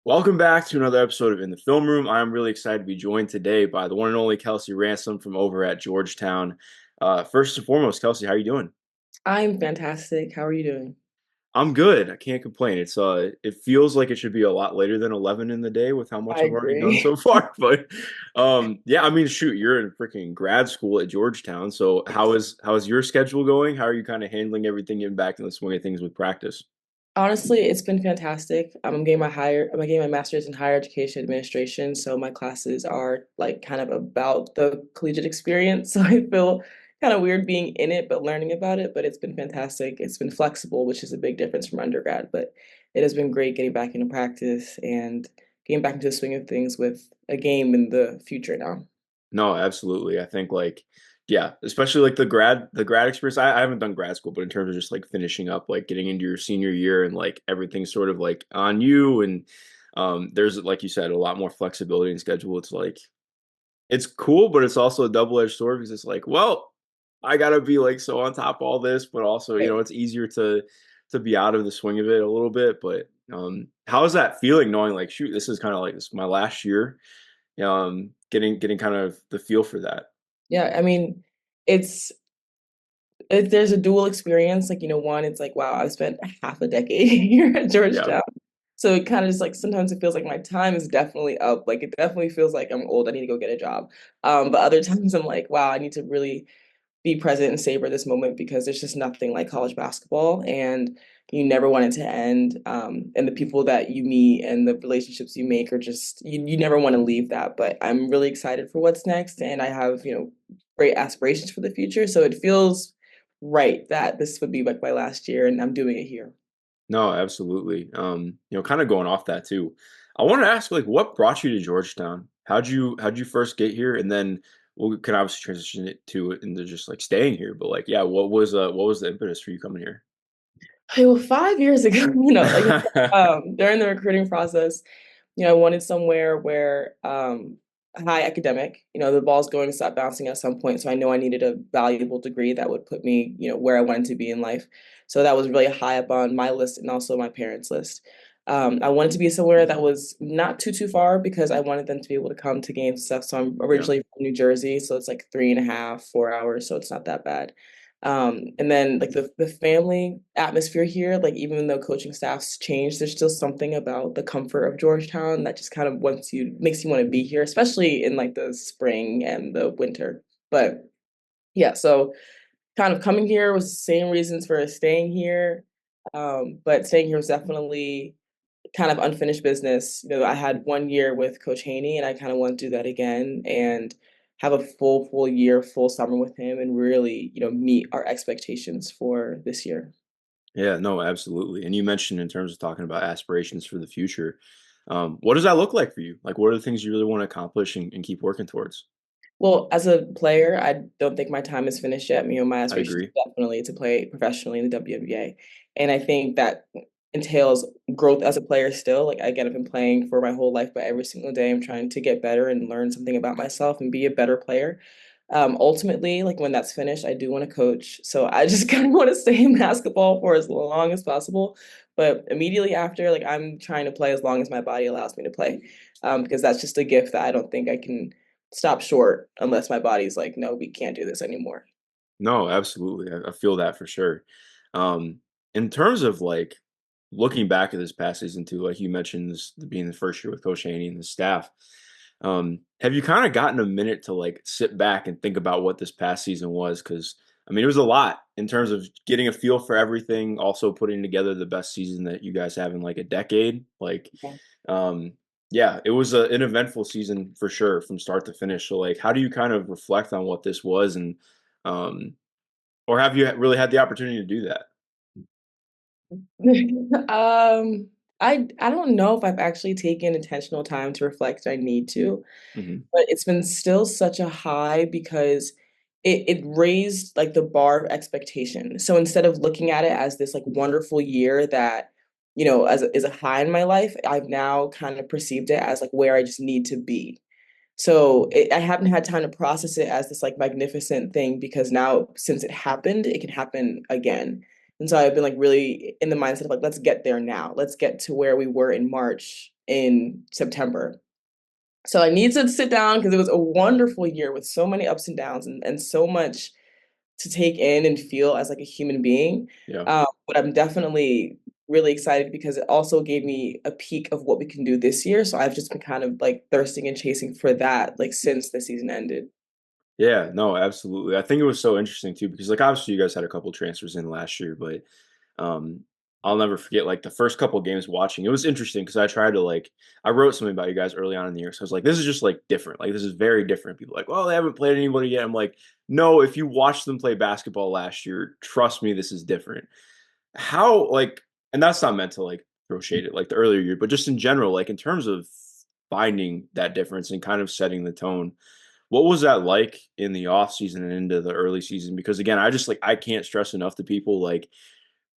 Welcome back to another episode of In the Film Room. I'm really excited to be joined today by the one and only Kelsey Ransom from over at Georgetown. First and foremost, Kelsey, how are you doing? I'm fantastic. How are you doing? I'm good. I can't complain. It feels like it should be a lot later than 11 in the day with how much I I've already done agree. so far. But yeah, I mean, shoot, you're in freaking grad school at Georgetown. So how is your schedule going? How are you kind of handling everything, getting back in the swing of things with practice? Honestly, it's been fantastic. I'm getting my master's in higher education administration, so my classes are like kind of about the collegiate experience. So I feel kind of weird being in it, but learning about it. But it's been fantastic. It's been flexible, which is a big difference from undergrad. But it has been great getting back into practice and getting back into the swing of things with a game in the future now. No, absolutely. I think yeah, especially like the grad experience. I haven't done grad school, but in terms of just like finishing up, like getting into your senior year and like everything's sort of like on you and there's like you said, a lot more flexibility in schedule. It's like it's cool, but it's also a double-edged sword because it's like, well, I gotta be like so on top of all this, but also, Right. it's easier to be out of the swing of it a little bit. But how is that feeling knowing like shoot, this is kind of like this is my last year? Getting kind of the feel for that. Yeah, I mean, it's there's a dual experience. Like, one, it's like, wow, I've spent half a decade here at Yeah. Georgetown. So it kind of just like sometimes it feels like my time is definitely up. Like it definitely feels like I'm old. I need to go get a job. But other times I'm like, wow, I need to really be present and savor this moment because there's just nothing like college basketball and you never want it to end. And the people that you meet and the relationships you make are just you never want to leave that. But I'm really excited for what's next and I have, great aspirations for the future. So it feels right that this would be like my last year and I'm doing it here. No, absolutely. Kind of going off that too. I want to ask like what brought you to Georgetown? How'd you first get here? And then we can obviously transition it to into just like staying here. But like, yeah, what was the impetus for you coming here? Okay, well, 5 years ago, like during the recruiting process, I wanted somewhere where high academic, the ball's going to stop bouncing at some point. So I know I needed a valuable degree that would put me, where I wanted to be in life. So that was really high up on my list and also my parents' list. I wanted to be somewhere that was not too far because I wanted them to be able to come to games and stuff. So I'm Yeah. originally from New Jersey, so it's like 3.5, 4 hours, so it's not that bad. And then like the family atmosphere here, like even though coaching staffs changed, there's still something about the comfort of Georgetown that just kind of makes you want to be here, especially in like the spring and the winter. But yeah, so kind of coming here was the same reasons for staying here. But staying here was definitely kind of unfinished business. I had 1 year with Coach Haney, and I kind of want to do that again and have a full year, full summer with him, and really, meet our expectations for this year. Yeah, no, absolutely. And you mentioned in terms of talking about aspirations for the future, what does that look like for you? Like, what are the things you really want to accomplish and keep working towards? Well, as a player, I don't think my time is finished yet. My I aspiration is agree. definitely to play professionally in the WNBA. And I think that entails growth as a player still. Like, again, I've been playing for my whole life, but every single day I'm trying to get better and learn something about myself and be a better player. Ultimately, like when that's finished, I do want to coach. So I just kind of want to stay in basketball for as long as possible. But immediately after, like I'm trying to play as long as my body allows me to play, because that's just a gift that I don't think I can stop short unless my body's like, no, we can't do this anymore. No, absolutely. I feel that for sure. Um, in terms of like looking back at this past season too, like you mentioned this being the first year with Coach Haney and the staff. Have you kind of gotten a minute to like sit back and think about what this past season was? Because I mean, it was a lot in terms of getting a feel for everything, also putting together the best season that you guys have in like a decade. Like, Yeah. um, yeah, it was an eventful season for sure from start to finish. So, like, how do you kind of reflect on what this was and um, or have you really had the opportunity to do that? um, I don't know if I've actually taken intentional time to reflect. I need to, Hmm. but it's been still such a high because it raised like the bar of expectation. So instead of looking at it as this like wonderful year that, as is a high in my life, I've now kind of perceived it as like where I just need to be. So I haven't had time to process it as this like magnificent thing because now since it happened, it can happen again. And so I've been like really in the mindset of like, let's get there now. Let's get to where we were in March in September. So I need to sit down because it was a wonderful year with so many ups and downs and so much to take in and feel as like a human being. Yeah. But I'm definitely really excited because it also gave me a peek of what we can do this year. So I've just been kind of like thirsting and chasing for that like since the season ended. Yeah, no, absolutely. I think it was so interesting too because like obviously you guys had a couple transfers in last year, but um I'll never forget like the first couple games watching. It was interesting because I tried to like I wrote something about you guys early on in the year. So I was like, this is just like different. Like this is very different. People are like, well, they haven't played anybody yet. I'm like, no, if you watched them play basketball last year, trust me, this is different. How like and that's not meant to like throw shade at like the earlier year, but just in general, like in terms of finding that difference and kind of setting the tone, what was that like in the off season and into the early season? Because again, I just like I can't stress enough to people like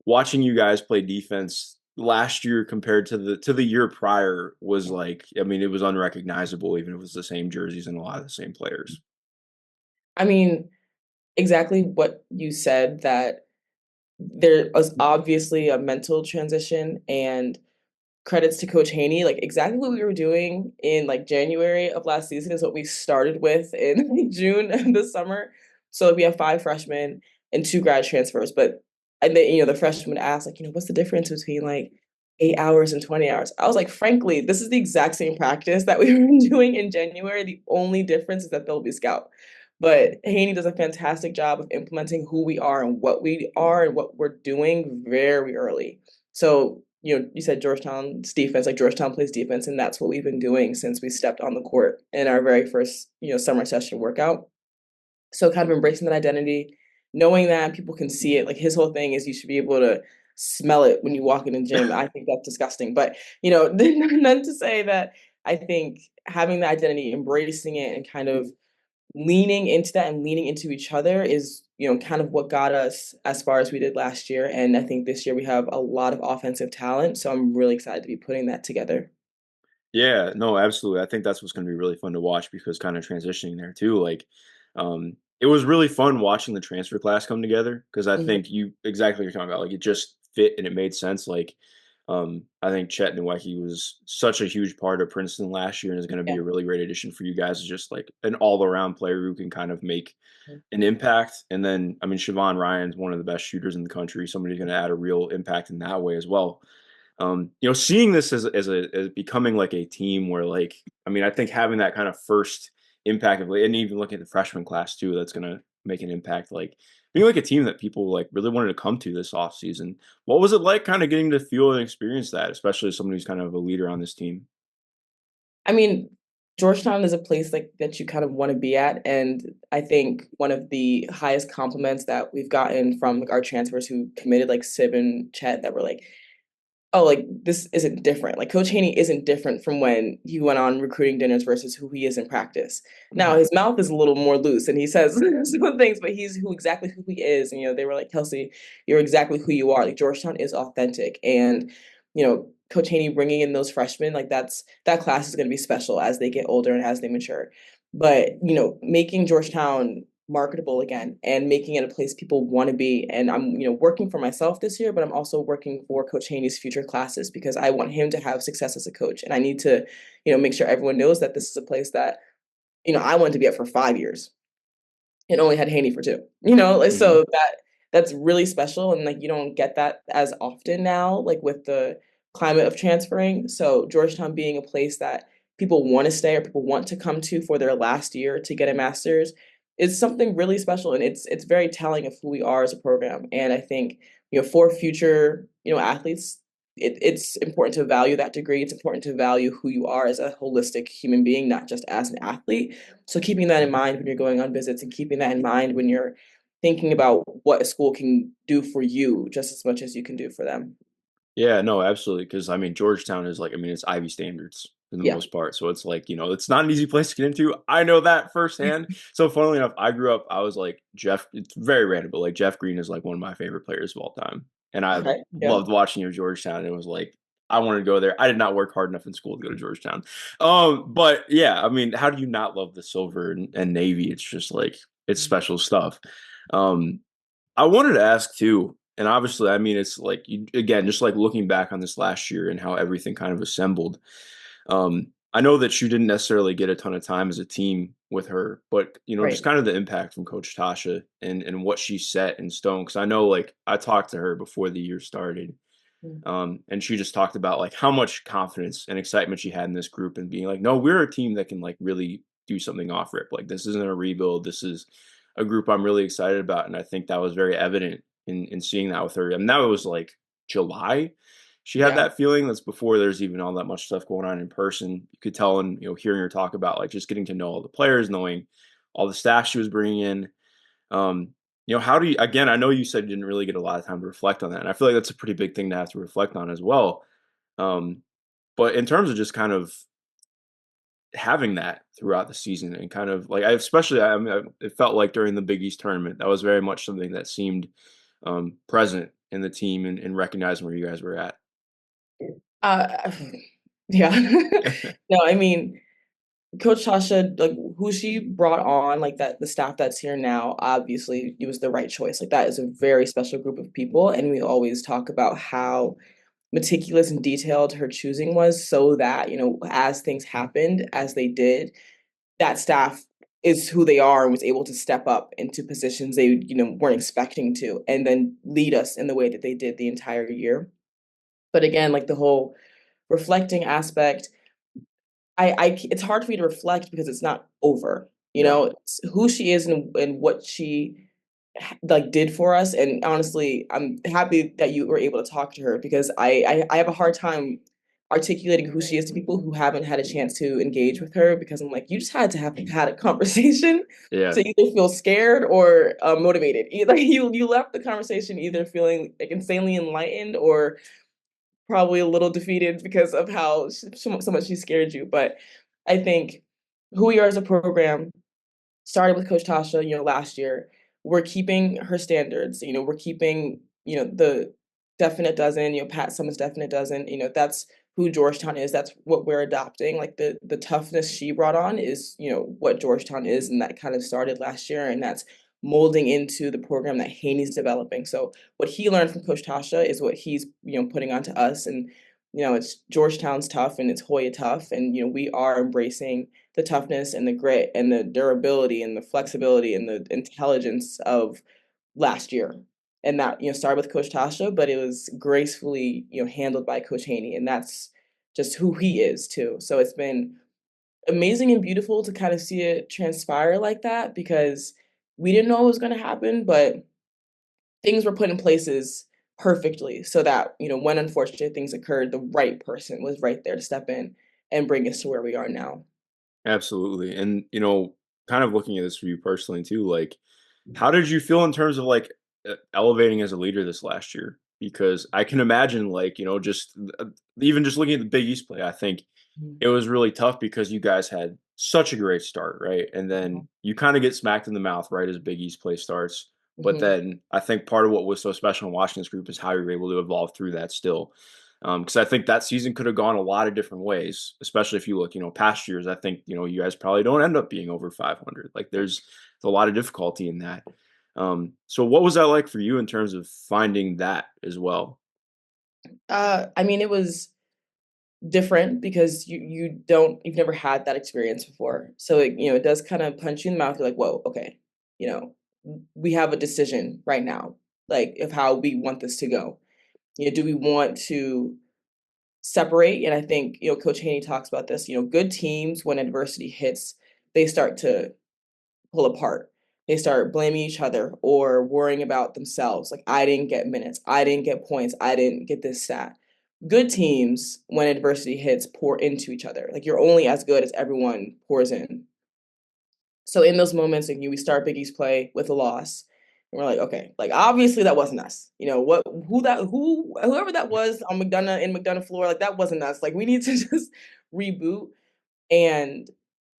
watching you guys play defense last year compared to the year prior was like I mean it was unrecognizable even if it was the same jerseys and a lot of the same players. I mean, exactly what you said that there was obviously a mental transition and credits to Coach Haney. Like exactly what we were doing in like January of last season is what we started with in like, June this summer. So we have five freshmen and two grad transfers. But and then the freshmen would ask like, what's the difference between like 8 hours and 20 hours? I was like, frankly, this is the exact same practice that we were doing in January. The only difference is that they'll be scout. But Haney does a fantastic job of implementing who we are and what we're doing very early. So, you said Georgetown's defense, like Georgetown plays defense, and that's what we've been doing since we stepped on the court in our very first, summer session workout. So kind of embracing that identity, knowing that people can see it. Like his whole thing is you should be able to smell it when you walk in the gym. I think that's disgusting. But, none to say that I think having the identity, embracing it and kind of leaning into that and leaning into each other is kind of what got us as far as we did last year, and I think this year we have a lot of offensive talent, so I'm really excited to be putting that together. Yeah, no, absolutely. I think that's what's going to be really fun to watch because kind of transitioning there too. Like, it was really fun watching the transfer class come together because I Mhm. think you exactly what you're talking about. Like, it just fit and it made sense. Like, I think Chet Nowacki was such a huge part of Princeton last year and is going to be Yeah. a really great addition for you guys. As just like an all around player who can kind of make an impact. And then, I mean, Siobhan Ryan's one of the best shooters in the country. Somebody's going to add a real impact in that way as well. Seeing this as becoming like a team where like I mean I think having that kind of first impact of and even looking at the freshman class too that's gonna make an impact like being like a team that people like really wanted to come to this off season. What was it like kind of getting to feel and experience that, especially as somebody who's kind of a leader on this team? I mean, Georgetown is a place like that you kind of want to be at, and I think one of the highest compliments that we've gotten from like our transfers who committed, like Sib and Chet, that were like, oh, like this isn't different. Like Coach Haney isn't different from when he went on recruiting dinners versus who he is in practice. Now his mouth is a little more loose and he says some things, but he's exactly who he is. And they were like, Kelsey, you're exactly who you are. Like Georgetown is authentic. And, Coach Haney bringing in those freshmen, like that class is going to be special as they get older and as they mature. But, making Georgetown marketable again and making it a place people want to be. And I'm, working for myself this year, but I'm also working for Coach Haney's future classes because I want him to have success as a coach. And I need to, make sure everyone knows that this is a place that, I wanted to be at for 5 years and only had Haney for two. Like Mm-hmm. so that's really special and like you don't get that as often now, like with the climate of transferring. So Georgetown being a place that people want to stay or people want to come to for their last year to get a master's is something really special and it's very telling of who we are as a program. And I think, for future, athletes, it's important to value that degree. It's important to value who you are as a holistic human being, not just as an athlete. So keeping that in mind when you're going on visits and keeping that in mind when you're thinking about what a school can do for you just as much as you can do for them. Yeah, no, absolutely. Because I mean, Georgetown is like, I mean, it's Ivy standards for the Yeah. most part. So it's like, it's not an easy place to get into. I know that firsthand. So funnily enough, I grew up, I was like Jeff, it's very random, but like Jeff Green is like one of my favorite players of all time. And I Okay. Yeah. loved watching him at Georgetown. And it was like, I wanted to go there. I did not work hard enough in school to go to Georgetown. But yeah, I mean, how do you not love the silver and navy? It's just like, it's special stuff. Um, I wanted to ask too. And obviously, I mean, it's like you again, just like looking back on this last year and how everything kind of assembled. I know that you didn't necessarily get a ton of time as a team with her, but just Right. kind of the impact from Coach Tasha and what she set in stone. Because I know, like, I talked to her before the year started, Mm. and she just talked about like how much confidence and excitement she had in this group, and being like, no, we're a team that can like really do something off rip. Like, this isn't a rebuild. This is a group I'm really excited about, and I think that was very evident in seeing that with her. And that was like July. She had Yeah. that feeling. That's before there's even all that much stuff going on in person. You could tell, and hearing her talk about like just getting to know all the players, knowing all the staff she was bringing in. Um, how do you, again, I know you said you didn't really get a lot of time to reflect on that. And I feel like that's a pretty big thing to have to reflect on as well. Um, but in terms of just kind of having that throughout the season and kind of like, I mean, it felt like during the Big East tournament, that was very much something that seemed present in the team and recognizing where you guys were at. Uh, yeah. No, I mean, Coach Tasha, like who she brought on, like that the staff that's here now, obviously it was the right choice. Like that is a very special group of people. And we always talk about how meticulous and detailed her choosing was so that, as things happened, as they did, that staff is who they are and was able to step up into positions they, weren't expecting to, and then lead us in the way that they did the entire year. But again, like the whole reflecting aspect, it's hard for me to reflect because it's not over. Yeah, It's who she is and what she like did for us. And honestly, I'm happy that you were able to talk to her because I have a hard time articulating who she is to people who haven't had a chance to engage with her because I'm like, you just had to have had a conversation yeah, to either feel scared or motivated. Like you left the conversation either feeling like insanely enlightened or probably a little defeated because of how so much she scared you. But I think who we are as a program started with Coach Tasha, last year. We're keeping her standards. We're keeping, the definite dozen, Pat Summitt's definite dozen. That's who Georgetown is. That's what we're adopting. Like the toughness she brought on is, what Georgetown is, and that kind of started last year, and that's molding into the program that Haney's developing. So what he learned from Coach Tasha is what he's, putting onto us. And, it's Georgetown's tough and it's Hoya tough. And, we are embracing the toughness and the grit and the durability and the flexibility and the intelligence of last year. And that, started with Coach Tasha, but it was gracefully, handled by Coach Haney. And that's just who he is too. So it's been amazing and beautiful to kind of see it transpire like that because we didn't know it was going to happen, but things were put in places perfectly so that, when unfortunate things occurred, the right person was right there to step in and bring us to where we are now. absolutely. And kind of looking at this for you personally too, like, how did you feel in terms of like elevating as a leader this last year? Because I can imagine, like, just even just looking at the Big East play, I think Mhm. it was really tough because you guys had such a great start, right? And then you kind of get smacked in the mouth right as Big East play starts. But Mhm. then I think part of what was so special in watching this group is how you're able to evolve through that still. Because I think that season could have gone a lot of different ways, especially if you look, past years. I think, you guys probably don't end up being over 500. Like there's a lot of difficulty in that. So what was that like for you in terms of finding that as well? I mean, it was different because you've never had that experience before. So it does kind of punch you in the mouth. You're like, whoa, okay, you know, we have a decision right now, like of how we want this to go. Do we want to separate? And I think, Coach Haney talks about this, good teams when adversity hits, they start to pull apart. They start blaming each other or worrying about themselves. Like, I didn't get minutes. I didn't get points. I didn't get this stat. Good teams, when adversity hits, pour into each other. Like, you're only as good as everyone pours in. So in those moments, like, we start Big East play with a loss. And we're like, okay, like obviously that wasn't us. Whoever that was on McDonough in McDonough floor, like that wasn't us. Like we need to just reboot and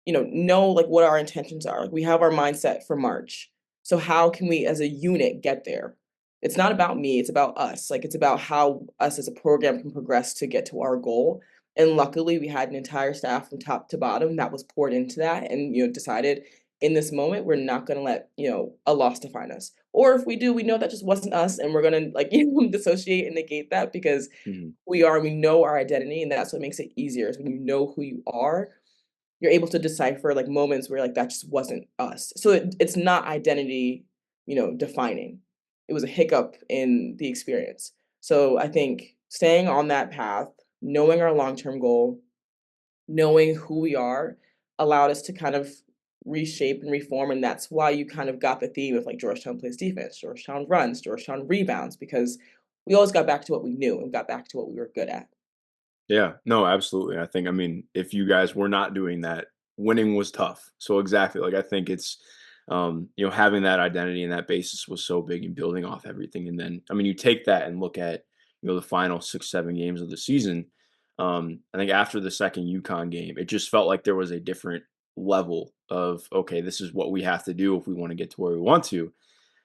know like what our intentions are. Like we have our mindset for March. So how can we as a unit get there? It's not about me, it's about us. Like it's about how us as a program can progress to get to our goal. And luckily we had an entire staff from top to bottom that was poured into that and decided in this moment, we're not gonna let, a loss define us. Or if we do, we know that just wasn't us and we're gonna like dissociate and negate that because Mhm. we know our identity and that's what makes it easier is when you know who you are, you're able to decipher like moments where like that just wasn't us. So it's not identity, defining. It was a hiccup in the experience. So I think staying on that path, knowing our long-term goal, knowing who we are allowed us to kind of reshape and reform. And that's why you kind of got the theme of like Georgetown plays defense, Georgetown runs, Georgetown rebounds, because we always got back to what we knew and got back to what we were good at. Yeah, no, absolutely. I mean, if you guys were not doing that, winning was tough. So exactly, like I think it's, having that identity and that basis was so big in building off everything. And then, I mean, you take that and look at, the final 6, 7 games of the season. I think after the second UConn game, it just felt like there was a different level of, okay, this is what we have to do if we want to get to where we want to.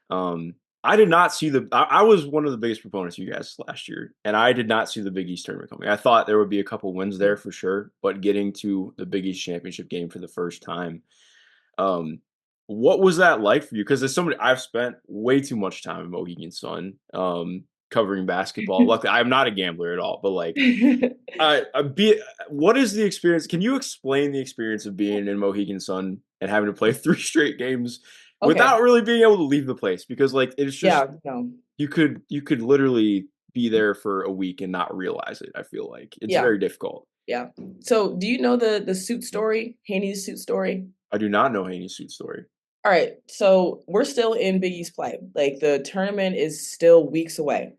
Um, I did not see I was one of the biggest proponents of you guys last year, and I did not see the Big East tournament coming. I thought there would be a couple wins there for sure, but getting to the Big East championship game for the first time, um, what was that like for you? Because as somebody, I've spent way too much time in Mohegan Sun, covering basketball. Luckily, I'm not a gambler at all, but like, what is the experience? Can you explain the experience of being in Mohegan Sun and having to play 3 straight games Okay. without really being able to leave the place? Because like it's just Yeah, no. you could literally be there for a week and not realize it. I feel like it's Yeah, very difficult. yeah. So do you know the suit story, Haney's suit story? I do not know Haney's suit story. All right, so we're still in Big East play. Like the tournament is still weeks away.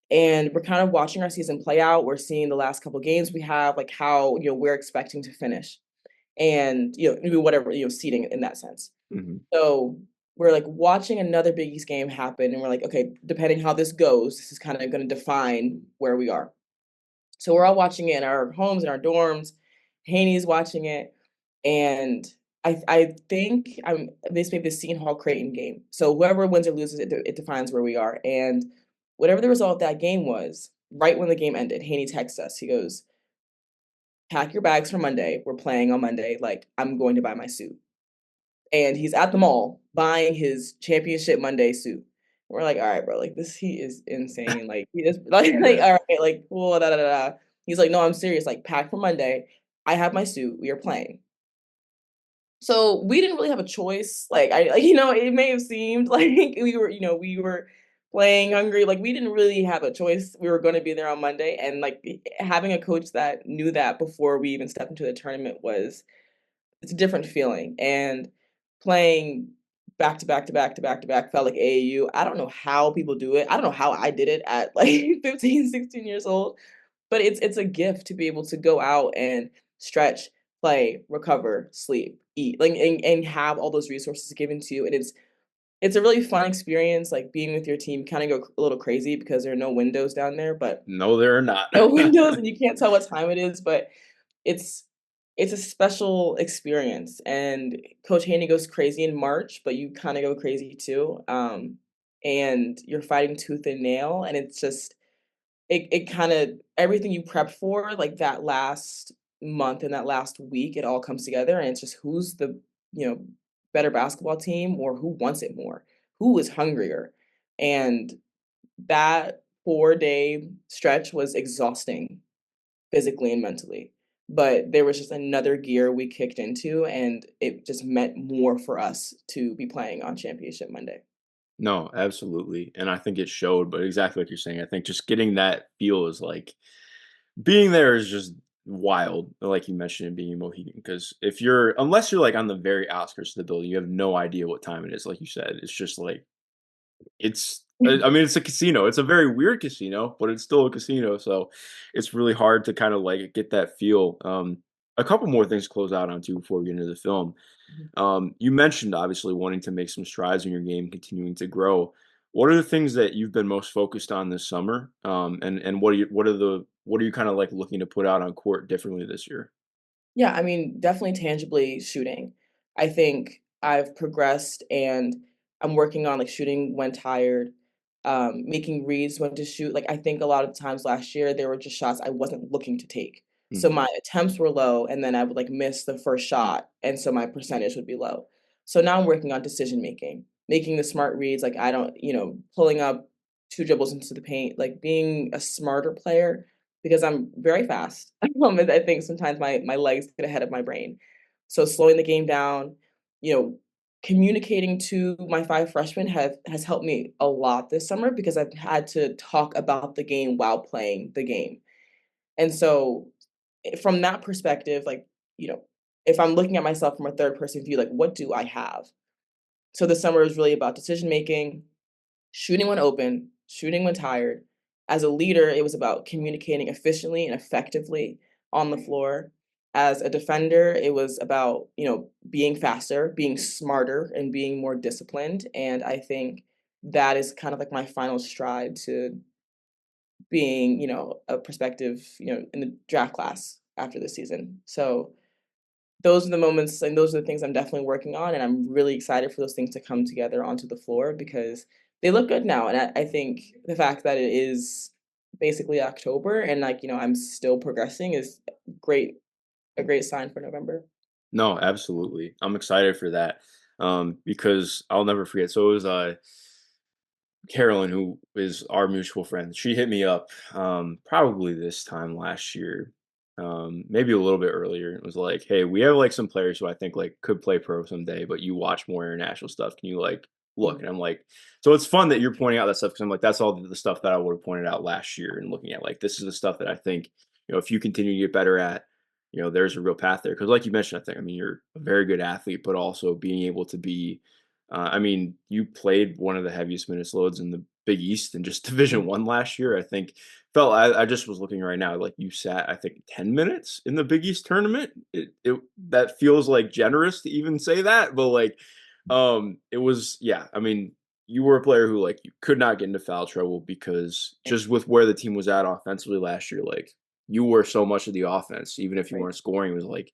And we're kind of watching our season play out. We're seeing the last couple games we have, like how, we're expecting to finish. And, maybe whatever, seating in that sense. Hmm. So we're like watching another Big East game happen, and we're like, okay, depending how this goes, this is kind of going to define where we are. So we're all watching it in our homes, in our dorms. Haney's watching it, and I think this may be the Seton Hall Creighton game. So whoever wins or loses, it defines where we are. And whatever the result of that game was, right when the game ended, Haney texts us. He goes, "Pack your bags for Monday. We're playing on Monday. Like I'm going to buy my suit." And he's at the mall buying his championship Monday suit. We're like, all right, bro, like this heat is insane. Like he just like Yeah. all right, like cool, da da da da. He's like, no, I'm serious. Like pack for Monday. I have my suit. We are playing. So we didn't really have a choice. It may have seemed like we were playing hungry. Like we didn't really have a choice. We were going to be there on Monday, and like having a coach that knew that before we even stepped into the tournament was it's a different feeling. And playing back to back to back to back to back felt like AAU. I don't know how people do it. I don't know how I did it at like 15, 16 years old, but it's a gift to be able to go out and stretch, play, recover, sleep, eat, like and have all those resources given to you. And it's a really fun experience, like being with your team, kind of go a little crazy because there are no windows down there, but No, there are not. no windows and you can't tell what time it is, but it's it's a special experience, and Coach Haney goes crazy in March, but you kinda go crazy too, and you're fighting tooth and nail, and it's just it kinda everything you prepped for, like, that last month and that last week, it all comes together, and it's just who's the, you know, better basketball team or who wants it more, who is hungrier, and that 4-day stretch was exhausting physically and mentally. But there was just another gear we kicked into, and it just meant more for us to be playing on Championship Monday. No, absolutely. And I think it showed, but exactly like you're saying, I think just getting that feel is like being there is just wild, like you mentioned in being in Mohegan. Because if you're, unless you're like on the very outskirts of the building, you have no idea what time it is. Like you said, it's just like, I mean, it's a casino. It's a very weird casino, but it's still a casino. So it's really hard to kind of like get that feel. A couple more things to close out on too before we get into the film. You mentioned obviously wanting to make some strides in your game, continuing to grow. What are the things that you've been most focused on this summer? And what are you kind of like looking to put out on court differently this year? Yeah, I mean, definitely tangibly shooting. I think I've progressed and I'm working on like shooting when tired, making reads when to shoot. Like I think a lot of times last year there were just shots I wasn't looking to take. So Hmm. my attempts were low and then I would like miss the first shot and so my percentage would be low. So now I'm working on decision making, making the smart reads. Like I don't, pulling up two dribbles into the paint, like being a smarter player because I'm very fast. And I think sometimes my legs get ahead of my brain. So slowing the game down, you know, communicating to my five freshmen has helped me a lot this summer because I've had to talk about the game while playing the game. And so from that perspective, like, you know, if I'm looking at myself from a third person view, like what do I have? So the summer is really about decision making, shooting when open, shooting when tired. As a leader, it was about communicating efficiently and effectively on the floor. As a defender, it was about, being faster, being smarter, and being more disciplined. And I think that is kind of like my final stride to being, a perspective, in the draft class after this season. So those are the moments and those are the things I'm definitely working on. And I'm really excited for those things to come together onto the floor because they look good now. And I think the fact that it is basically October and like, I'm still progressing is great, a great sign for November. No, absolutely. I'm excited for that, because I'll never forget. So it was Carolyn, who is our mutual friend. She hit me up probably this time last year, maybe a little bit earlier. It was like, "Hey, we have like some players who I think like could play pro someday, but you watch more international stuff. Can you like look?" Mm, And I'm like, "So it's fun that you're pointing out that stuff because I'm like, that's all the stuff that I would have pointed out last year and looking at like this is the stuff that I think if you continue to get better at, there's a real path there. Because like you mentioned, I think you're a very good athlete, but also being able to be you played one of the heaviest minutes loads in the Big East and just mm, Division One last year. I think felt I just was looking right now, like you sat I think 10 minutes in the Big East tournament. It that feels like generous to even say that, but like it was yeah, you were a player who like you could not get into foul trouble because right, just with where the team was at offensively last year, like you were so much of the offense, even if you right, weren't scoring, it was like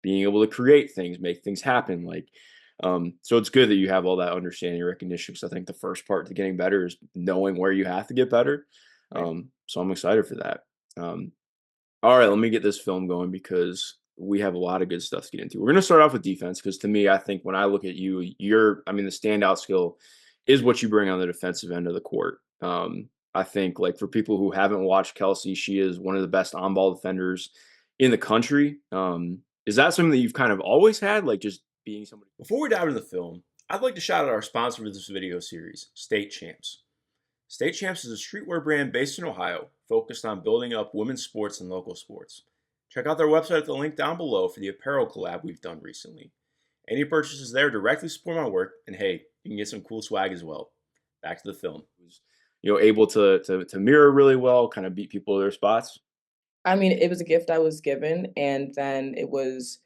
being able to create things, make things happen. Like so it's good that you have all that understanding and recognition because I think the first part to getting better is knowing where you have to get better. right. So I'm excited for that. Um, all right, let me get this film going because we have a lot of good stuff to get into. We're going to start off with defense because to me, I think when I look at you, the standout skill is what you bring on the defensive end of the court. I think, like, for people who haven't watched Kelsey, she is one of the best on ball defenders in the country. Is that something that you've kind of always had, like just being somebody? Before we dive into the film, I'd like to shout out our sponsor for this video series, State Champs. State Champs is a streetwear brand based in Ohio, focused on building up women's sports and local sports. Check out their website at the link down below for the apparel collab we've done recently. Any purchases there directly support my work, and hey, you can get some cool swag as well. Back to the film. Was, able to mirror really well, kind of beat people to their spots. I mean, it was a gift I was given, and then it was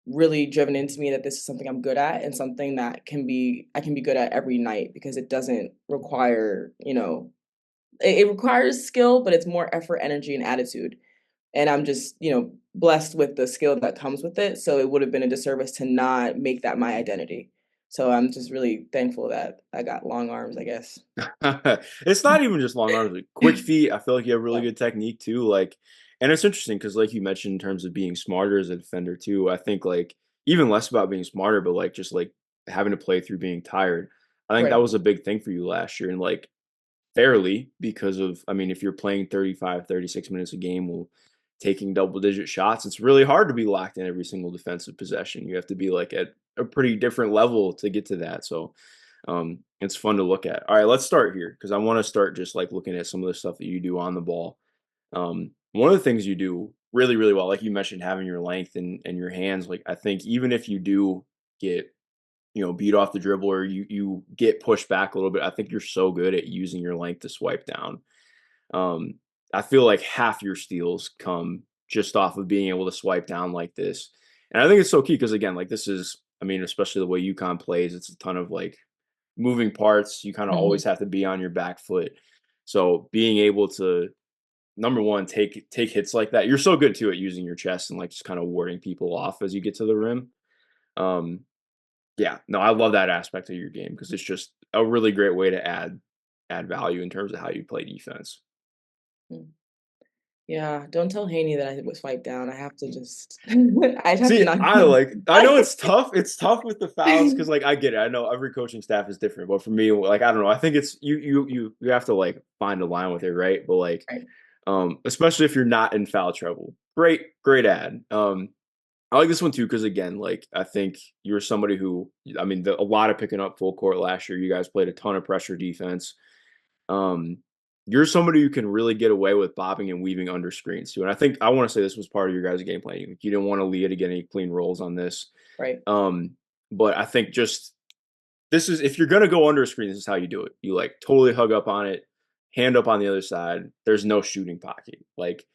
really driven into me that this is something I'm good at and something that I can be good at every night because it doesn't require, it requires skill, but it's more effort, energy, and attitude. And I'm just, blessed with the skill that comes with it. So it would have been a disservice to not make that my identity. So I'm just really thankful that I got long arms, I guess. It's not even just long arms, like quick feet. I feel like you have really Yeah, good technique too. Like, and it's interesting because, like you mentioned, in terms of being smarter as a defender too. I think like even less about being smarter, but like just like having to play through being tired. I think that right. was a big thing for you last year, and like fairly because of, if you're playing 35, 36 minutes a game, well, taking double digit shots, it's really hard to be locked in every single defensive possession. You have to be like at a pretty different level to get to that. So it's fun to look at. All right, let's start here because I want to start just like looking at some of the stuff that you do on the ball. One of the things you do really, really well, like you mentioned, having your length and your hands. Like I think even if you do get beat off the dribble or you get pushed back a little bit, I think you're so good at using your length to swipe down. Um, I feel like half your steals come just off of being able to swipe down like this. And I think it's so key because again, like this is, especially the way UConn plays, it's a ton of like moving parts. You kind of Mhm. always have to be on your back foot. So being able to number one, take hits like that. You're so good too at using your chest and like just kind of warding people off as you get to the rim. Um, yeah, no, I love that aspect of your game because it's just a really great way to add value in terms of how you play defense. Mm. Yeah, don't tell Haney that I was wiped down. I have to just I have to See, not I know it's tough. It's tough with the fouls because like I get it. I know every coaching staff is different, but for me, like I don't know. I think it's you have to like find a line with it, right? But like, Right, especially if you're not in foul trouble. Great ad. I like this one too because again, like I think you're somebody who I mean, a lot of picking up full court last year. You guys played a ton of pressure defense. Um, you're somebody who can really get away with bobbing and weaving under screens too. And I think I want to say this was part of your guys' game plan. You didn't want to Leah to get any clean rolls on this. right. Um, but I think just this is if you're gonna go under a screen, this is how you do it. You like totally hug up on it, hand up on the other side. There's no shooting pocket. Like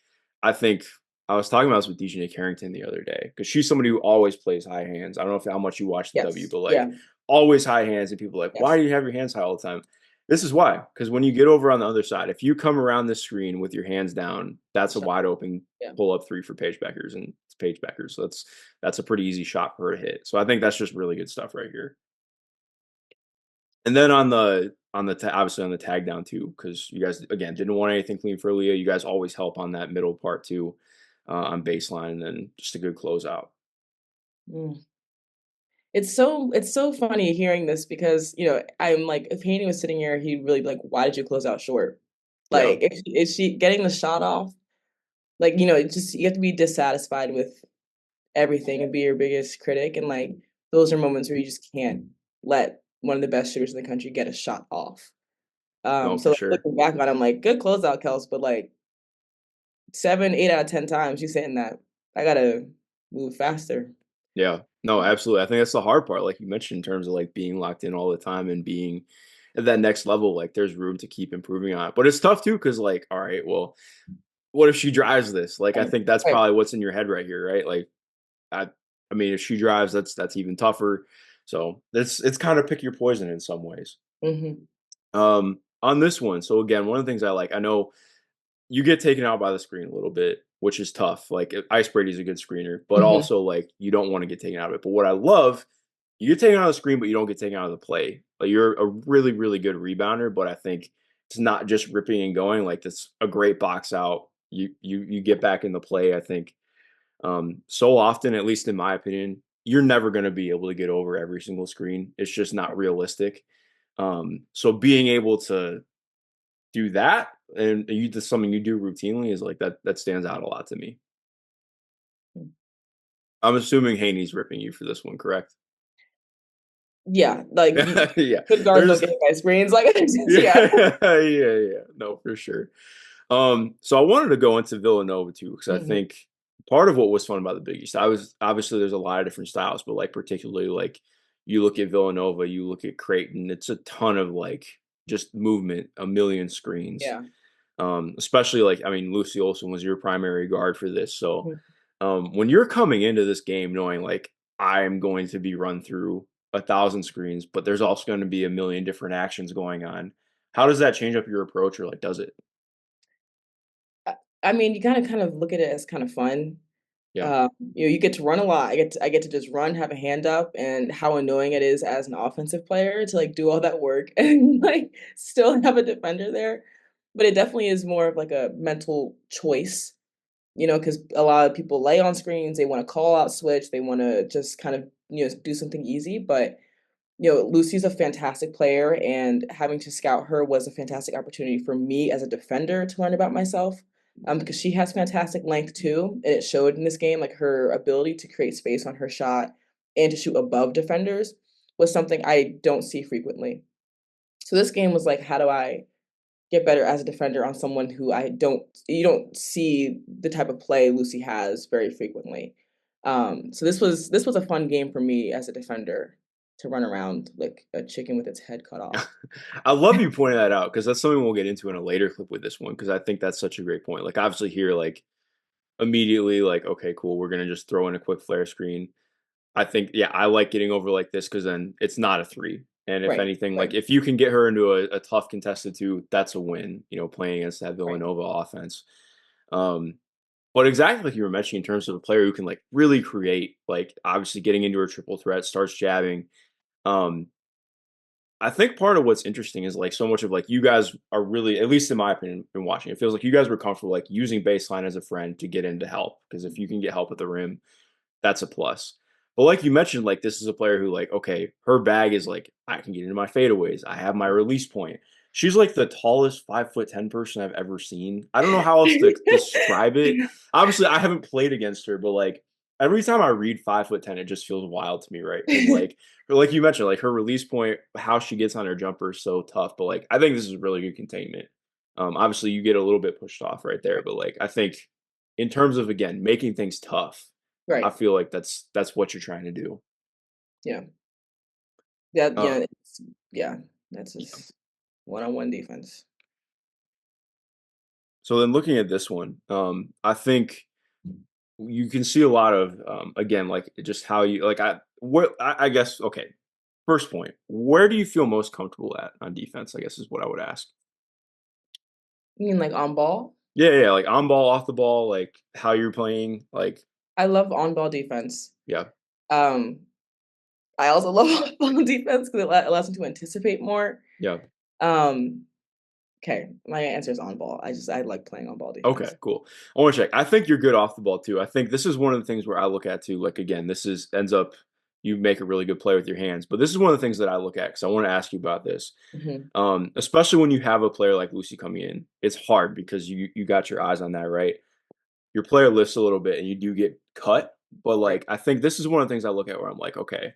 I think I was talking about this with DJ Carrington the other day because she's somebody who always plays high hands. I don't know if how much you watch the W, Yes. but like Yeah. always high hands, and people are like, why Yes. do you have your hands high all the time? This is why, because when you get over on the other side, if you come around the screen with your hands down, that's a Shut wide open Yeah. pull up three for Paige Beckers, and it's Paige Beckers. So that's a pretty easy shot for her to hit. So I think that's just really good stuff right here. And then obviously on the tag down too, because you guys again didn't want anything clean for Leah. You guys always help on that middle part too, on baseline, and then just a good closeout. Mm. It's so funny hearing this because, I'm like, if Haney was sitting here, he'd really be like, why did you close out short? Yeah, Like, if she getting the shot off, like, it's just you have to be dissatisfied with everything and be your biggest critic. And like those are moments where you just can't let one of the best shooters in the country get a shot off. no, So for like, sure. looking back on it, I'm like, good closeout, Kels, but like 7, 8 out of 10 times you saying that I gotta move faster. Yeah, no, absolutely. I think that's the hard part, like you mentioned, in terms of like being locked in all the time and being at that next level. Like, there's room to keep improving on it, but it's tough too because like, all right, well, what if she drives this? Like, I Right. think that's Right. probably what's in your head right here, right? Like, I, I mean, if she drives, that's even tougher. So it's kind of pick your poison in some ways. Hmm. On this one, so again, one of the things I like, I know you get taken out by the screen a little bit, which is tough. Like Ice Brady's a good screener, but Hmm. also like you don't want to get taken out of it. But what I love, you get taken out of the screen, but you don't get taken out of the play. Like you're a really, really good rebounder, but I think it's not just ripping and going. Like that's a great box out. You get back in the play. I think so often, at least in my opinion, you're never going to be able to get over every single screen. It's just not realistic. So being able to do that and you just something you do routinely is like that stands out a lot to me. I'm assuming Haney's ripping you for this one, correct? Yeah, like Yeah. good guards don't There's get hit by screens. Like, yeah. yeah, yeah. No, for sure. So I wanted to go into Villanova too, because I Hmm. think part of what was fun about the Big East, I was obviously there's a lot of different styles, but like particularly like you look at Villanova, you look at Creighton, it's a ton of like just movement, a million screens. Yeah. Especially like I mean, Lucy Olson was your primary guard for this. So Mhm. when you're coming into this game knowing like I'm going to be run through 1,000 screens, but there's also going to be a million different actions going on. How does that change up your approach, or like does it? I I mean, you gotta kind of look at it as kind of fun. Yeah, You get to run a lot. I get to just run, have a hand up, and how annoying it is as an offensive player to like do all that work and like still have a defender there. But it definitely is more of like a mental choice, because a lot of people lay on screens, they want to call out switch, they want to just kind of do something easy. But Lucy's a fantastic player, and having to scout her was a fantastic opportunity for me as a defender to learn about myself. Because she has fantastic length too, and it showed in this game. Like her ability to create space on her shot and to shoot above defenders was something I don't see frequently. So this game was like, how do I get better as a defender on someone who you don't see the type of play Lucy has very frequently. So this was a fun game for me as a defender to run around like a chicken with its head cut off. I love you pointing that out because that's something we'll get into in a later clip with this one because I think that's such a great point. Like obviously here, like immediately, like okay, cool, we're gonna just throw in a quick flare screen. I think yeah, I like getting over like this because then it's not a three. And if Right, anything, right, like if you can get her into a tough contested two, that's a win. Playing against that right. Villanova offense. Um, but exactly like you were mentioning in terms of a player who can like really create, like obviously getting into a triple threat, starts jabbing. Um, I think part of what's interesting is like so much of like you guys are really, at least in my opinion, been watching. It feels like you guys were comfortable like using baseline as a friend to get into help because if you can get help at the rim, that's a plus. But like you mentioned, like this is a player who like okay, her bag is like I can get into my fadeaways. I have my release point. She's like the tallest 5'10" person I've ever seen. I don't know how else to describe it. Obviously, I haven't played against her, but like every time I read 5'10", it just feels wild to me, right? Because like you mentioned, like her release point, how she gets on her jumper is so tough. But like I think this is really good containment. Obviously, you get a little bit pushed off right there, but like I think in terms of again making things tough, I Right. feel like that's what you're trying to do. Yeah. Yeah, Uh, yeah, that's yeah. just one-on-one defense. So then looking at this one, I think you can see a lot of again like just how you like I guess okay. First point, where do you feel most comfortable at on defense? I guess is what I would ask. You mean like on ball? Yeah, like on ball, off the ball, like how you're playing, like I love on ball defense. yeah, Um, I also love off ball defense because it allows me to anticipate more. yeah. Um, okay, my answer is on ball. I like playing on ball Okay, defense. cool. I want to check. I think you're good off the ball too. I think this is one of the things where I look at too. Like again, this is ends up you make a really good play with your hands, but this is one of the things that I look at because I want to ask you about this. Mhm. Especially when you have a player like Lucy coming in, it's hard because you got your eyes on that, right? Your player lifts a little bit and you do get cut, but Right, like I think this is one of the things I look at where I'm like, okay,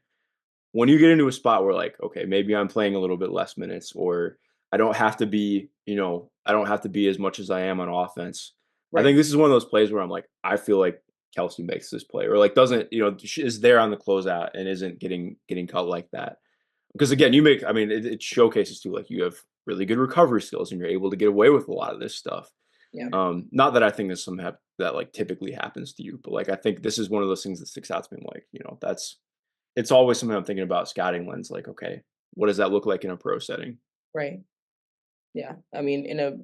when you get into a spot where like, okay, maybe I'm playing a little bit less minutes or I don't have to be, I don't have to be as much as I am on offense. I right, think this is one of those plays where I'm like, I feel like Kelsey makes this play or like doesn't, is there on the closeout and isn't getting cut like that. Because again, I mean, it showcases too, like you have really good recovery skills and you're able to get away with a lot of this stuff. yeah, Not that I think this some have that like typically happens to you, but like I think this is one of those things that sticks out to me. Like, it's always something I'm thinking about scouting lens, like, okay, what does that look like in a pro setting? right, yeah. I mean, in a